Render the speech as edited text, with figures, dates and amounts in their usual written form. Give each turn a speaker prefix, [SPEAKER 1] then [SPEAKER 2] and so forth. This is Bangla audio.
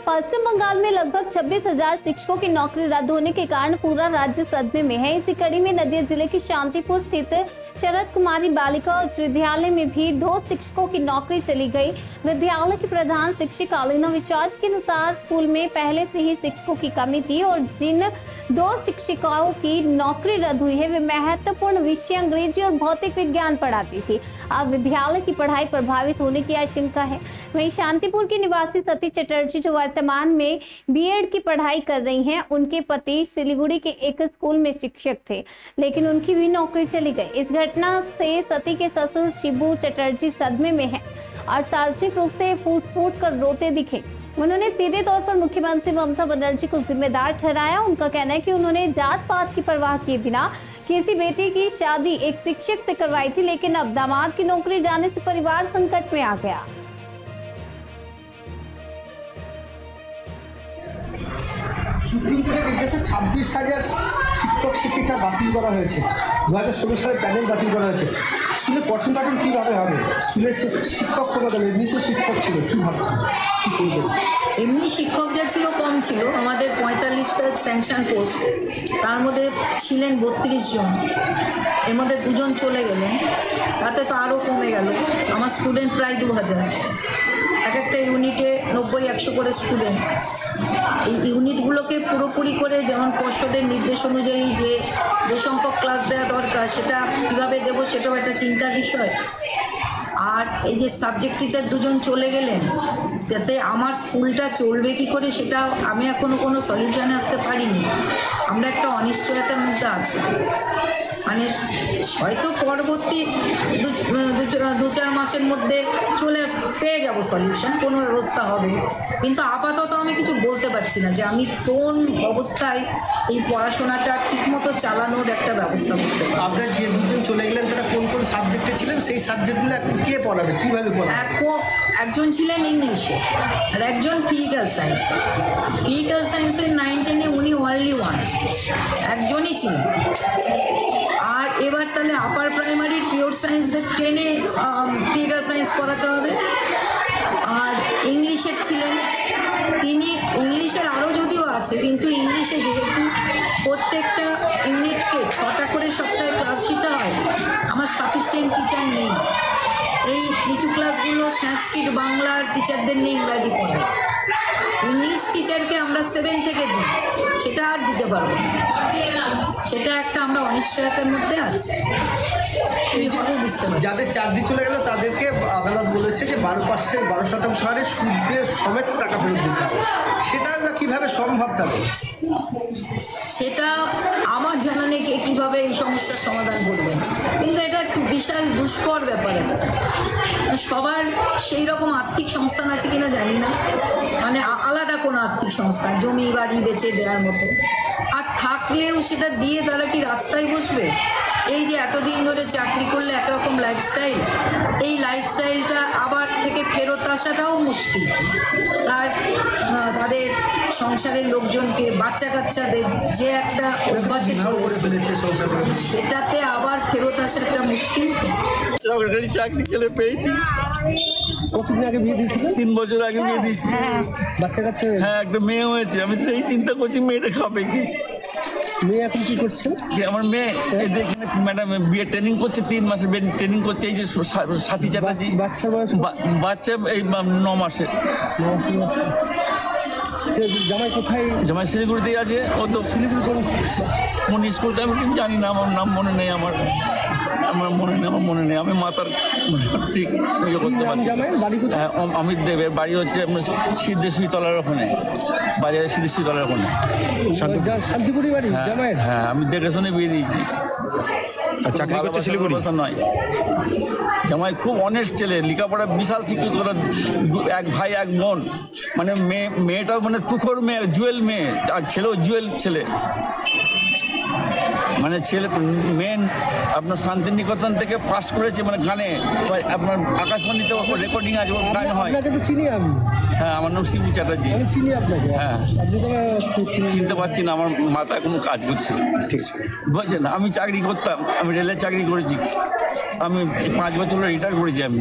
[SPEAKER 1] पश्चिम बंगाल में लगभग 26,000 शिक्षकों की नौकरी रद्द होने के कारण पूरा राज्य सदमे में है। इसी कड़ी में नदिया जिले की शांतिपुर स्थित शरद कुमारी बालिका उच्च विद्यालय में भी 2 शिक्षकों की नौकरी चली गई। विद्यालय की प्रधान शिक्षक अलीना विश्वास के अनुसार स्कूल में पहले से ही शिक्षकों की कमी थी और जिन 2 शिक्षिकाओं की नौकरी रद्द हुई है वे महत्वपूर्ण विषय अंग्रेजी और भौतिक विज्ञान पढ़ाती थी। अब विद्यालय की पढ़ाई प्रभावित होने की आशंका है। वहीं शांतिपुर की निवासी सती चटर्जी जो वर्तमान में बीएड की पढ़ाई कर रही हैं, उनके पति सिलीगुड़ी के एक स्कूल में शिक्षक थे, लेकिन उनकी भी नौकरी चली गई। इस घटना से सती के ससुर शिबू चटर्जी सदमे में हैं और सार्वजनिक रूप से फूट कर रोते दिखे। उन्होंने सीधे तौर पर मुख्यमंत्री ममता बनर्जी को जिम्मेदार ठहराया। उनका कहना है कि उन्होंने जात पात की परवाह किए बिना किसी बेटी की शादी एक शिक्षक से करवाई थी, लेकिन अब दामाद की नौकरी जाने से परिवार संकट में आ गया।
[SPEAKER 2] सुप्रीम कोर्टेর নির্দেশে 26,000 শিক্ষক শিক্ষিকা বাতিল করা হয়েছে। 2016 সালে প্যানেল বাতিল করা হয়েছে। স্কুলে পঠন পাঠন কীভাবে হবে? স্কুলের শিক্ষক কমে গেল, এমনি তো শিক্ষক ছিল, কী ভাবছেন কী করবেন?
[SPEAKER 3] এমনি শিক্ষক যা ছিল কম ছিল, আমাদের 45টা স্যাংশন পোস্ট, তার মধ্যে ছিলেন 32 জন, এর মধ্যে 2 জন চলে গেলেন, তাতে তো আরও কমে গেল। আমার স্টুডেন্ট প্রায় 2000, এক একটা ইউনিটে 90-100 করে স্টুডেন্ট। এই ইউনিটগুলোকে পুরোপুরি করে যেমন পর্ষদের নির্দেশ অনুযায়ী যে সংখ্যক ক্লাস দেওয়া দরকার সেটা কীভাবে দেবো সেটাও একটা চিন্তার বিষয়। আর এই যে সাবজেক্ট টিচার 2 জন চলে গেলেন, যাতে আমার স্কুলটা চলবে কী করে সেটা আমি এখনও কোনো সলিউশনে আসতে পারিনি। আমরা একটা অনিশ্চয়তার মধ্যে আছি, মানে হয়তো পরবর্তী 2-4 মাসের মধ্যে পেয়ে যাব সলিউশন, কোনো ব্যবস্থা হবে, কিন্তু আপাতত আমি কিছু বলতে পারছি না যে আমি কোন অবস্থায় এই পড়াশোনাটা ঠিকমতো চালানোর একটা ব্যবস্থা করতে পারি।
[SPEAKER 2] আপনার যে 2 জন চলে গেলেন তারা কোন কোন সাবজেক্টে ছিলেন, সেই সাবজেক্টগুলো কে পড়াবে, কীভাবে পড়াবে?
[SPEAKER 3] একজন ছিলেন ইংলিশে আর একজন ফিজিক্যাল সায়েন্সে। ফিজিক্যাল সায়েন্সের 9-10-এ উনি অনলি 1 একজনই ছিলেন। আর এবার তাহলে আপার প্রাইমারি পিওর সায়েন্সদের 10-এ ফিজিক্যাল সায়েন্স পড়াতে হবে। আর ইংলিশের ছিলেন তিনি, ইংলিশের আরও যদিও আছে, কিন্তু ইংলিশে যেহেতু প্রত্যেকটা ইউনিটকে 6টা করে সপ্তাহে ক্লাস দিতে হয়, আমার সাফিসিয়েন্ট টিচার নেই। এই নিচু ক্লাসগুলো সংস্কৃত বাংলার টিচারদের নিয়ে ইংরাজি পড়ে। ইংলিশ টিচারকে আমরা 7 থেকে দিই, সেটা আর দিতে পারবো না। সেটা একটা আমরা অনিশ্চয়তার মধ্যে আছি।
[SPEAKER 2] যাদের চাকরি চলে গেল তাদেরকে আদালত বলেছে যে 12% হারে সুদের সমেত টাকা ফেরত দিতে হবে। সেটা কীভাবে সম্ভব থাকে?
[SPEAKER 3] সেটা আমার জানা নেই কীভাবে এই সমস্যার সমাধান করবেন, কিন্তু এটা একটু বিশাল দুষ্কর ব্যাপারে। সবার সেই রকম আর্থিক সংস্থান আছে কিনা জানি না, মানে আলাদা কোনো আর্থিক সংস্থান জমি বাড়ি বেচে দেওয়ার মতো, আর থাকলেও সেটা দিয়ে তারা কি রাস্তায় বসবে? এই যে এতদিন ধরে চাকরি করলে একরকম লাইফস্টাইল, এই লাইফস্টাইলটা আবার থেকে ফেরত আসাটাও মুশকিল। তাদের সংসারের লোকজনকে, বাচ্চা কাচ্চাদের যে একটা অভ্যাসে সেটাতে আবার ফেরত আসাটা মুশকিল।
[SPEAKER 4] সরকারি চাকরি ছেলে পেয়েছি।
[SPEAKER 2] কতদিন আগে বিয়ে দিয়েছিলেন? 3
[SPEAKER 4] বছর আগে বিয়ে দিয়েছি।
[SPEAKER 2] বাচ্চা কাচ্চা?
[SPEAKER 4] হ্যাঁ, একটা মেয়ে হয়েছে। আমি সেই চিন্তা করছি মেয়েটা খাবে কি।
[SPEAKER 2] মেয়ে এখন কি করছে?
[SPEAKER 4] আমার মেয়ে এখানে ম্যাডাম বিয়ে ট্রেনিং করছে, 3 মাসের ট্রেনিং করছে। এই যে সাথী চাটার্জি।
[SPEAKER 2] বাচ্চার বয়স?
[SPEAKER 4] বাচ্চা এই 9 মাসের।
[SPEAKER 2] জামাই কোথায়?
[SPEAKER 4] জামাই শিলিগুড়িতেই আছে। ও তো শিলিগুড়ি কোন স্কুলটা আমি ঠিক জানি না, আমার নাম মনে নেই। আমার মনে নেই। আমি মাতার ঠিক করতে পারছি। হ্যাঁ, অমিত দেবের বাড়ি হচ্ছে আপনার সিদ্ধেশ্বরী তলার ওখানে, বাজারে সিদ্ধেশ্বরী তলার ওখানে
[SPEAKER 2] শান্তিপুরি বাড়ি জামাইয়ের।
[SPEAKER 4] হ্যাঁ, আমি দেখে শুনে বিয়ে দিয়েছি।
[SPEAKER 5] চাকরি করছে শিলিগুড়ি
[SPEAKER 4] নয়। জামাই খুব অনেস্ট ছেলে, লেখাপড়া বিশাল শিক্ষিত। ওরা 1 ভাই 1 বোন, মানে মেয়েটাও মানে তুখোর মেয়ে, জুয়েল মেয়ে, আর ছেলেও জুয়েল ছেলে। মানে মেয়ে আপনার শান্তিনিকেতন থেকে পাস করেছে, মানে গানে আপনার আকাশবাণীতে রেকর্ডিং আছে, গান হয়।
[SPEAKER 2] চিনি আমি।
[SPEAKER 4] হ্যাঁ, আমার নাম শিবু চ্যাটার্জি।
[SPEAKER 2] আমি চিনি আপনাকে।
[SPEAKER 4] হ্যাঁ, চিনতে পারছি না, আমার মাথায় কোনো কাজ করছে।
[SPEAKER 2] ঠিক
[SPEAKER 4] বুঝছেন, আমি চাকরি করতাম, আমি রেলের চাকরি করেছি। আমি 5 বছর রিটায়ার করেছি আমি।